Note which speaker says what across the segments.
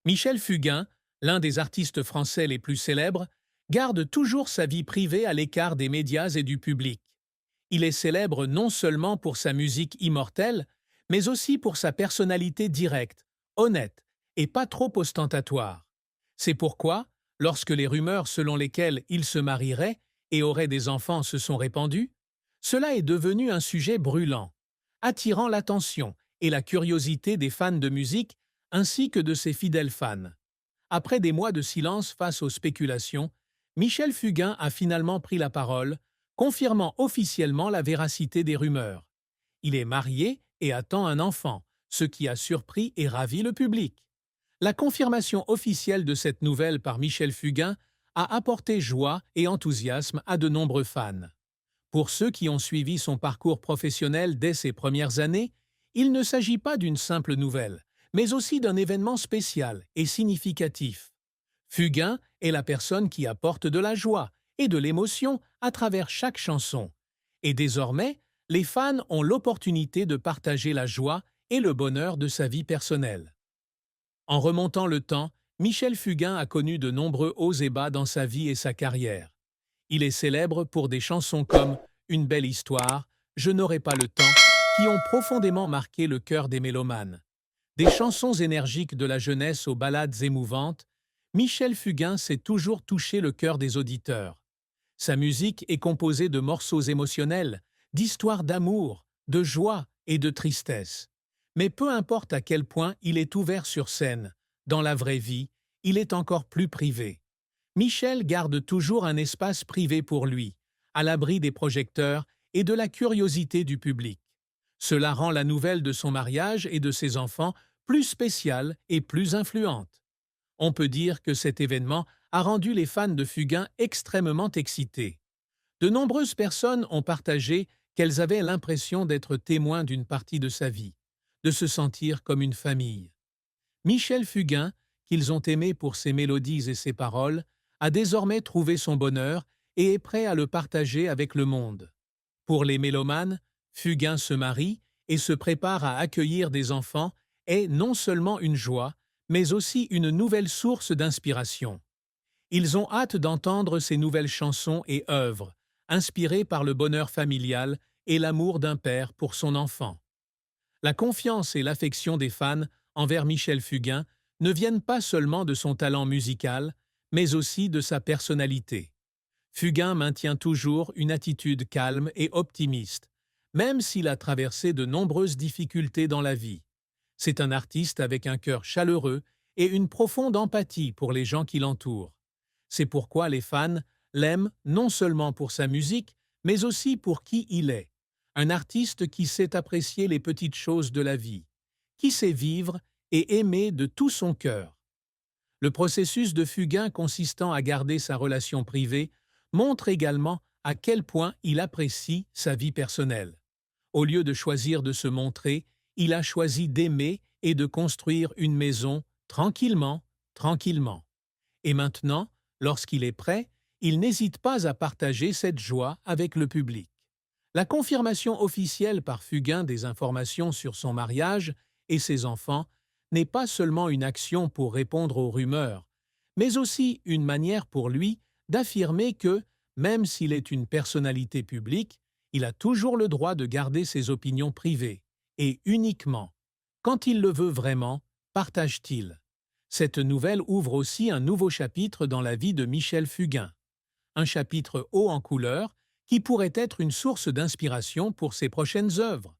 Speaker 1: Michel Fugain, l'un des artistes français les plus célèbres, garde toujours sa vie privée à l'écart des médias et du public. Il est célèbre non seulement pour sa musique immortelle, mais aussi pour sa personnalité directe, honnête et pas trop ostentatoire. C'est pourquoi, lorsque les rumeurs selon lesquelles il se marierait et aurait des enfants se sont répandues, cela est devenu un sujet brûlant, attirant l'attention et la curiosité des fans de musique ainsi que de ses fidèles fans. Après des mois de silence face aux spéculations, Michel Fugain a finalement pris la parole, confirmant officiellement la véracité des rumeurs. Il est marié et attend un enfant, ce qui a surpris et ravi le public. La confirmation officielle de cette nouvelle par Michel Fugain a apporté joie et enthousiasme à de nombreux fans. Pour ceux qui ont suivi son parcours professionnel dès ses premières années, il ne s'agit pas d'une simple nouvelle, mais aussi d'un événement spécial et significatif. Fugain est la personne qui apporte de la joie et de l'émotion à travers chaque chanson. Et désormais, les fans ont l'opportunité de partager la joie et le bonheur de sa vie personnelle. En remontant le temps, Michel Fugain a connu de nombreux hauts et bas dans sa vie et sa carrière. Il est célèbre pour des chansons comme Une belle histoire, Je n'aurai pas le temps, qui ont profondément marqué le cœur des mélomanes. Des chansons énergiques de la jeunesse aux ballades émouvantes, Michel Fugain sait toujours toucher le cœur des auditeurs. Sa musique est composée de morceaux émotionnels, d'histoires d'amour, de joie et de tristesse. Mais peu importe à quel point il est ouvert sur scène, dans la vraie vie, il est encore plus privé. Michel garde toujours un espace privé pour lui, à l'abri des projecteurs et de la curiosité du public. Cela rend la nouvelle de son mariage et de ses enfants plus spéciale et plus influente. On peut dire que cet événement a rendu les fans de Fugain extrêmement excités. De nombreuses personnes ont partagé qu'elles avaient l'impression d'être témoins d'une partie de sa vie, de se sentir comme une famille. Michel Fugain, qu'ils ont aimé pour ses mélodies et ses paroles, a désormais trouvé son bonheur et est prêt à le partager avec le monde. Pour les mélomanes, Fugain se marie et se prépare à accueillir des enfants est non seulement une joie, mais aussi une nouvelle source d'inspiration. Ils ont hâte d'entendre ces nouvelles chansons et œuvres, inspirées par le bonheur familial et l'amour d'un père pour son enfant. La confiance et l'affection des fans envers Michel Fugain ne viennent pas seulement de son talent musical, mais aussi de sa personnalité. Fugain maintient toujours une attitude calme et optimiste, même s'il a traversé de nombreuses difficultés dans la vie. C'est un artiste avec un cœur chaleureux et une profonde empathie pour les gens qui l'entourent. C'est pourquoi les fans l'aiment non seulement pour sa musique, mais aussi pour qui il est. Un artiste qui sait apprécier les petites choses de la vie, qui sait vivre et aimer de tout son cœur. Le processus de Fugain consistant à garder sa relation privée montre également à quel point il apprécie sa vie personnelle. Au lieu de choisir de se montrer, il a choisi d'aimer et de construire une maison tranquillement, tranquillement. Et maintenant, lorsqu'il est prêt, il n'hésite pas à partager cette joie avec le public. La confirmation officielle par Fugain des informations sur son mariage et ses enfants n'est pas seulement une action pour répondre aux rumeurs, mais aussi une manière pour lui d'affirmer que, même s'il est une personnalité publique, il a toujours le droit de garder ses opinions privées, et uniquement, quand il le veut vraiment, partage-t-il. Cette nouvelle ouvre aussi un nouveau chapitre dans la vie de Michel Fugain, un chapitre haut en couleur qui pourrait être une source d'inspiration pour ses prochaines œuvres.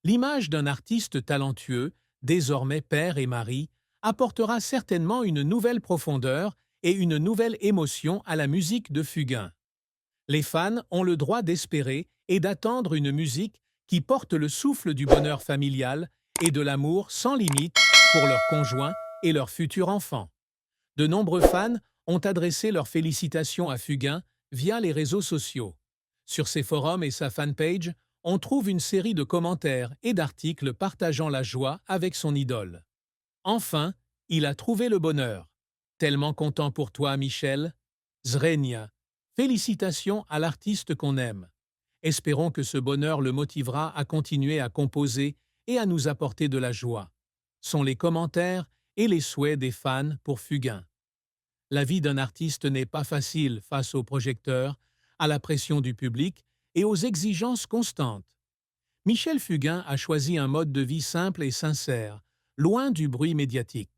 Speaker 1: L'image d'un artiste talentueux, désormais père et mari, apportera certainement une nouvelle profondeur et une nouvelle émotion à la musique de Fugain. Les fans ont le droit d'espérer et d'attendre une musique qui porte le souffle du bonheur familial et de l'amour sans limite pour leurs conjoints et leurs futurs enfants. De nombreux fans ont adressé leurs félicitations à Fugain via les réseaux sociaux. Sur ses forums et sa fanpage, on trouve une série de commentaires et d'articles partageant la joie avec son idole. Enfin, il a trouvé le bonheur. Tellement content pour toi, Michel. Zrenia. Félicitations à l'artiste qu'on aime. Espérons que ce bonheur le motivera à continuer à composer et à nous apporter de la joie. Sont les commentaires et les souhaits des fans pour Fugain. La vie d'un artiste n'est pas facile face aux projecteurs, à la pression du public et aux exigences constantes. Michel Fugain a choisi un mode de vie simple et sincère, loin du bruit médiatique.